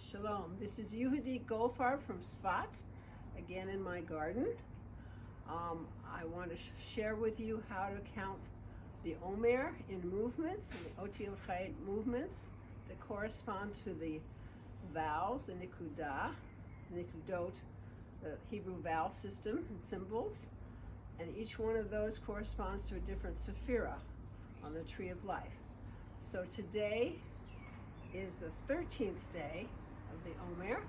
Shalom. This is Yehudi Goldfarb from Sfat, again in my garden. I want to share with you how to count the Omer in movements, the Otiyot Hayyot movements that correspond to the vowels, the Nikudah, Nikudot, the Hebrew vowel system and symbols, and each one of those corresponds to a different sephirah on the tree of life. So today is the 13th day of the Omer,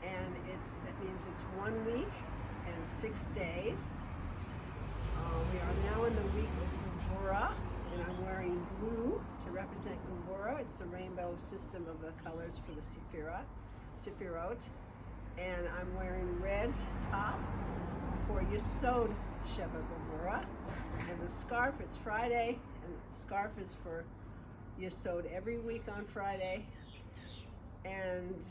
and that means it's 1 week and 6 days. We are now in the week of Gevurah, and I'm wearing blue to represent Gevurah. It's the rainbow system of the colors for the Sephirot, and I'm wearing red top for Yesod Sheva Gevurah, and the scarf, it's Friday, and the scarf is for Yesod every week on Friday. And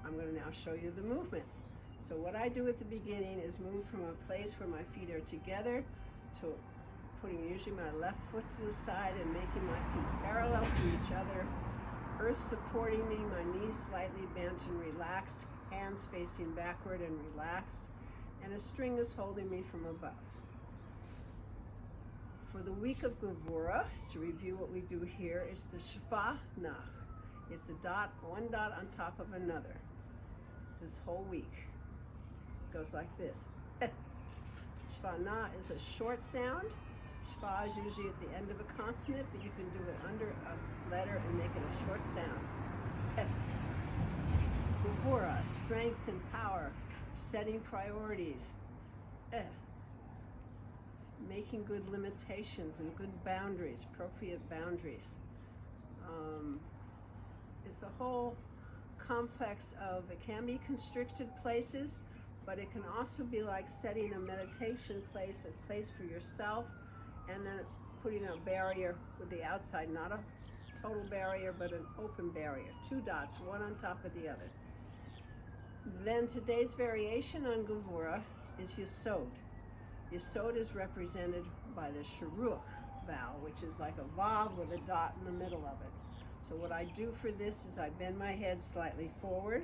I'm going to now show you the movements. So what I do at the beginning is move from a place where my feet are together to putting usually my left foot to the side and making my feet parallel to each other, earth supporting me, my knees slightly bent and relaxed, hands facing backward and relaxed, and a string is holding me from above. For the week of Gevurah, to review what we do here, is the Shfa Nach. It's the dot, one dot on top of another. This whole week goes like this. Shfa Nach is a short sound. Shfa is usually at the end of a consonant, but you can do it under a letter and make it a short sound. Gevurah, strength and power, setting priorities. Making good limitations and good boundaries, appropriate boundaries. It's a whole complex of, it can be constricted places, but it can also be like setting a meditation place, a place for yourself, and then putting a barrier with the outside, not a total barrier, but an open barrier. 2 dots, one on top of the other. Then today's variation on Gevurah is Yesod. Yesod is represented by the Shuruk vowel, which is like a vav with a dot in the middle of it. So what I do for this is I bend my head slightly forward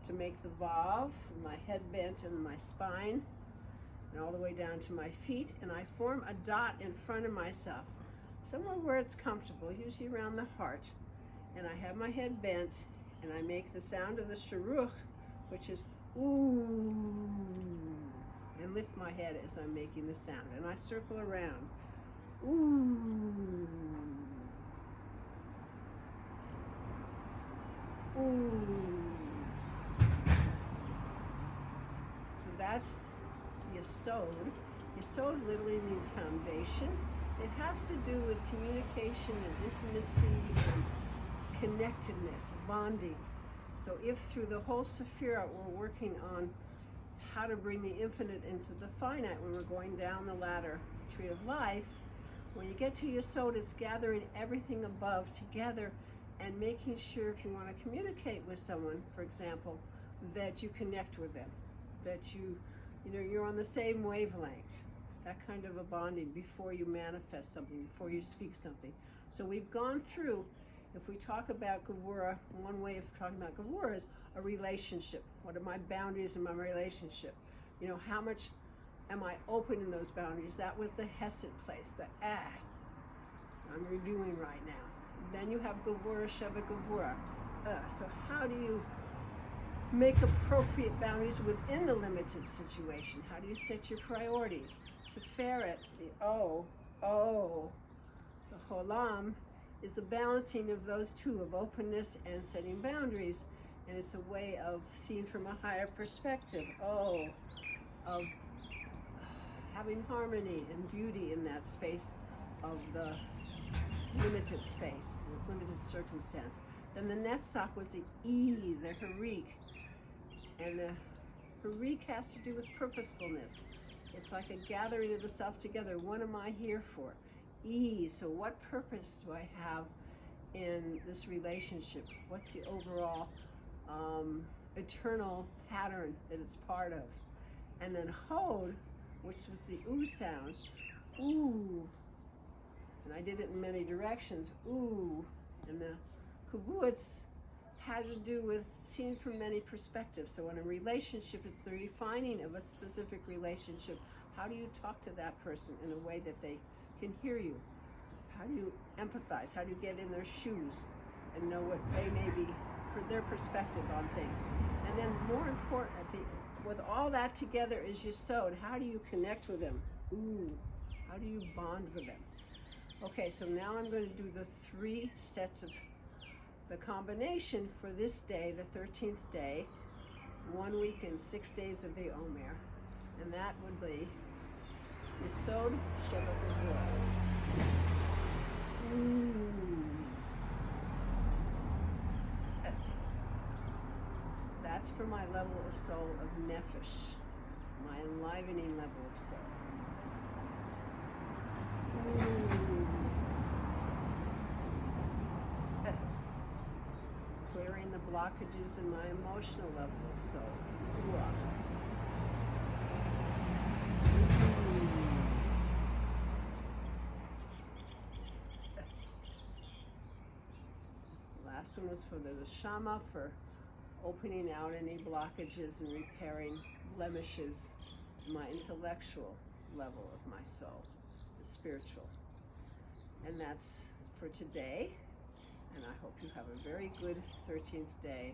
to make the vav, my head bent and my spine, and all the way down to my feet, and I form a dot in front of myself, somewhere where it's comfortable, usually around the heart, and I have my head bent, and I make the sound of the Shuruk, which is ooh, and lift my head as I'm making the sound, and I circle around. Ooh. Ooh. So that's Yesod. Yesod literally means foundation. It has to do with communication and intimacy and connectedness, bonding. So if through the whole Sephirah we're working on how to bring the infinite into the finite when we're going down the ladder, tree of life, when you get to Yesod, it's gathering everything above together and making sure if you want to communicate with someone, for example, that you connect with them, that you're on the same wavelength, that kind of a bonding before you manifest something, before you speak something. So we've gone through, if we talk about Gevurah, one way of talking about Gevurah is a relationship. What are my boundaries in my relationship? How much am I open in those boundaries? That was the Hesed place, the I'm reviewing right now. Then you have Gevurah, Sheva Gevurah. So how do you make appropriate boundaries within the limited situation? How do you set your priorities? Tiferet, the O, the Cholam, is the balancing of those two, of openness and setting boundaries. And it's a way of seeing from a higher perspective, of having harmony and beauty in that space of the limited space, the limited circumstance. Then the Netzach was the E, the Harik. And the Harik has to do with purposefulness. It's like a gathering of the self together. What am I here for? E, so what purpose do I have in this relationship? What's the overall eternal pattern that it's part of? And then Hod, which was the oo sound, ooh, and I did it in many directions, ooh, and the kibbutz has to do with seeing from many perspectives. So in a relationship, it's the refining of a specific relationship. How do you talk to that person in a way that they can hear you? How do you empathize? How do you get in their shoes and know what they may be, their perspective on things? And then more important, with all that together is Yesod. How do you connect with them? How do you bond with them? Okay, so now I'm going to do the 3 sets of the combination for this day, the 13th day, 1 week and 6 days of the Omer. And that would be Yesod, Shuruk, That's for my level of soul of nefesh, my enlivening level of soul. Clearing the blockages in my emotional level of soul. Last one was for the Neshama, for opening out any blockages and repairing blemishes in my intellectual level of my soul, the spiritual. And that's for today. And I hope you have a very good 13th day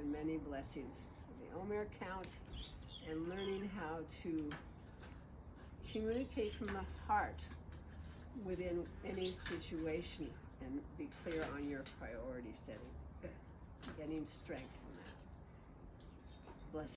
and many blessings. The Omer Count and learning how to communicate from the heart within any situation and be clear on your priority setting, getting strength from that.